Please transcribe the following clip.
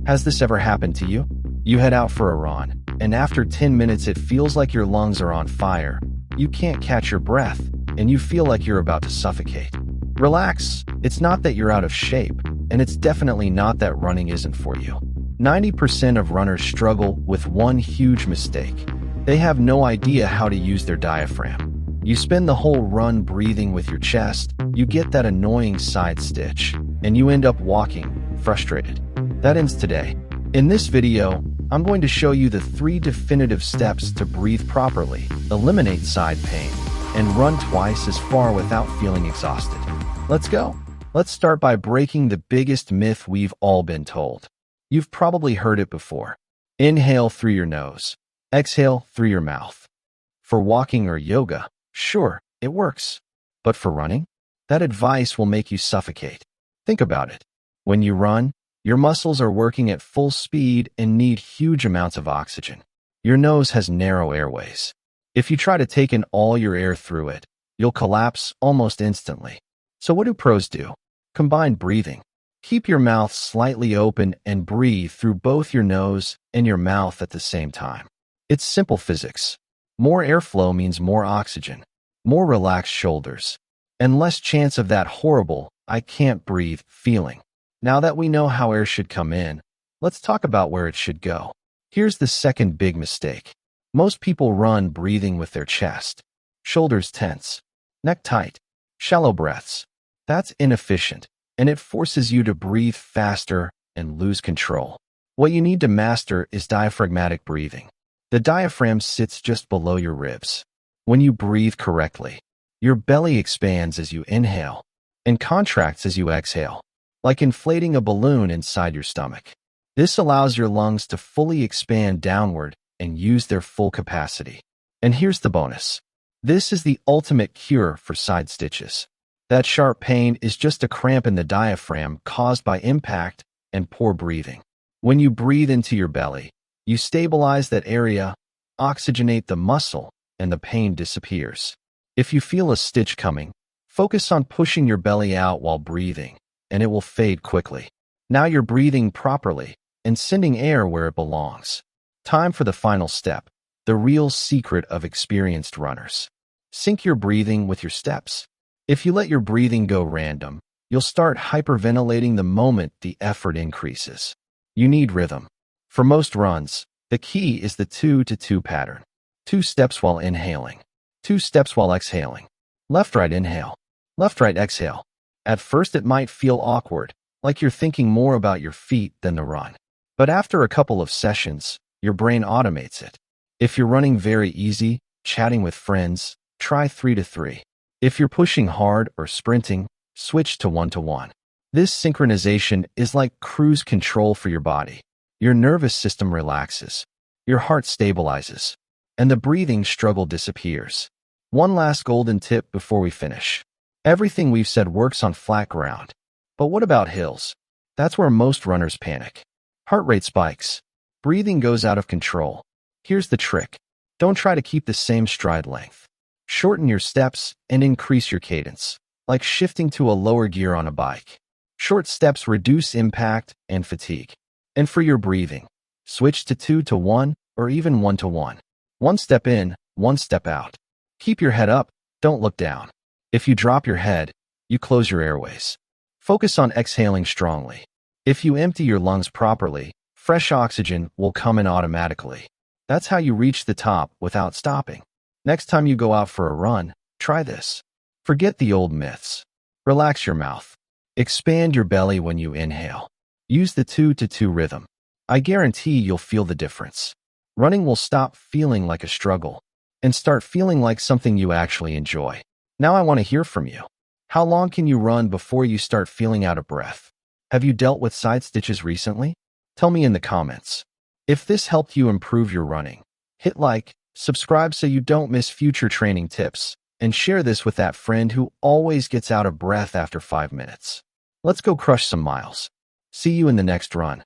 Has this ever happened to you? You head out for a run, and after 10 minutes it feels like your lungs are on fire. You can't catch your breath, and you feel like you're about to suffocate. Relax, it's not that you're out of shape, and it's definitely not that running isn't for you. 90% of runners struggle with one huge mistake. They have no idea how to use their diaphragm. You spend the whole run breathing with your chest, you get that annoying side stitch, and you end up walking, frustrated. That ends today. In this video, I'm going to show you the 3 definitive steps to breathe properly, eliminate side pain, and run twice as far without feeling exhausted. Let's go. Let's start by breaking the biggest myth we've all been told. You've probably heard it before. Inhale through your nose. Exhale through your mouth. For walking or yoga, sure, it works. But for running, that advice will make you suffocate. Think about it. When you run, your muscles are working at full speed and need huge amounts of oxygen. Your nose has narrow airways. If you try to take in all your air through it, you'll collapse almost instantly. So what do pros do? Combine breathing. Keep your mouth slightly open and breathe through both your nose and your mouth at the same time. It's simple physics. More airflow means more oxygen, more relaxed shoulders, and less chance of that horrible, I can't breathe feeling. Now that we know how air should come in, let's talk about where it should go. Here's the second big mistake. Most people run breathing with their chest. Shoulders tense, neck tight, shallow breaths. That's inefficient, and it forces you to breathe faster and lose control. What you need to master is diaphragmatic breathing. The diaphragm sits just below your ribs. When you breathe correctly, your belly expands as you inhale and contracts as you exhale, like inflating a balloon inside your stomach. This allows your lungs to fully expand downward and use their full capacity. And here's the bonus. This is the ultimate cure for side stitches. That sharp pain is just a cramp in the diaphragm caused by impact and poor breathing. When you breathe into your belly, you stabilize that area, oxygenate the muscle, and the pain disappears. If you feel a stitch coming, focus on pushing your belly out while breathing, and it will fade quickly. Now you're breathing properly and sending air where it belongs. Time for the final step, the real secret of experienced runners. Sync your breathing with your steps. If you let your breathing go random, you'll start hyperventilating the moment the effort increases. You need rhythm. For most runs, the key is the 2-2 pattern. 2 steps while inhaling, 2 steps while exhaling. Left-right inhale, left-right exhale. At first it might feel awkward, like you're thinking more about your feet than the run. But after a couple of sessions, your brain automates it. If you're running very easy, chatting with friends, try 3-3. If you're pushing hard or sprinting, switch to 1-1. This synchronization is like cruise control for your body. Your nervous system relaxes, your heart stabilizes, and the breathing struggle disappears. One last golden tip before we finish. Everything we've said works on flat ground. But what about hills? That's where most runners panic. Heart rate spikes. Breathing goes out of control. Here's the trick. Don't try to keep the same stride length. Shorten your steps and increase your cadence, like shifting to a lower gear on a bike. Short steps reduce impact and fatigue. And for your breathing, switch to 2-1 or even 1-1. 1 step in, 1 step out. Keep your head up, don't look down. If you drop your head, you close your airways. Focus on exhaling strongly. If you empty your lungs properly, fresh oxygen will come in automatically. That's how you reach the top without stopping. Next time you go out for a run, try this. Forget the old myths. Relax your mouth. Expand your belly when you inhale. Use the 2-2 rhythm. I guarantee you'll feel the difference. Running will stop feeling like a struggle and start feeling like something you actually enjoy. Now I want to hear from you. How long can you run before you start feeling out of breath? Have you dealt with side stitches recently? Tell me in the comments. If this helped you improve your running, hit like, subscribe so you don't miss future training tips, and share this with that friend who always gets out of breath after 5 minutes. Let's go crush some miles. See you in the next run.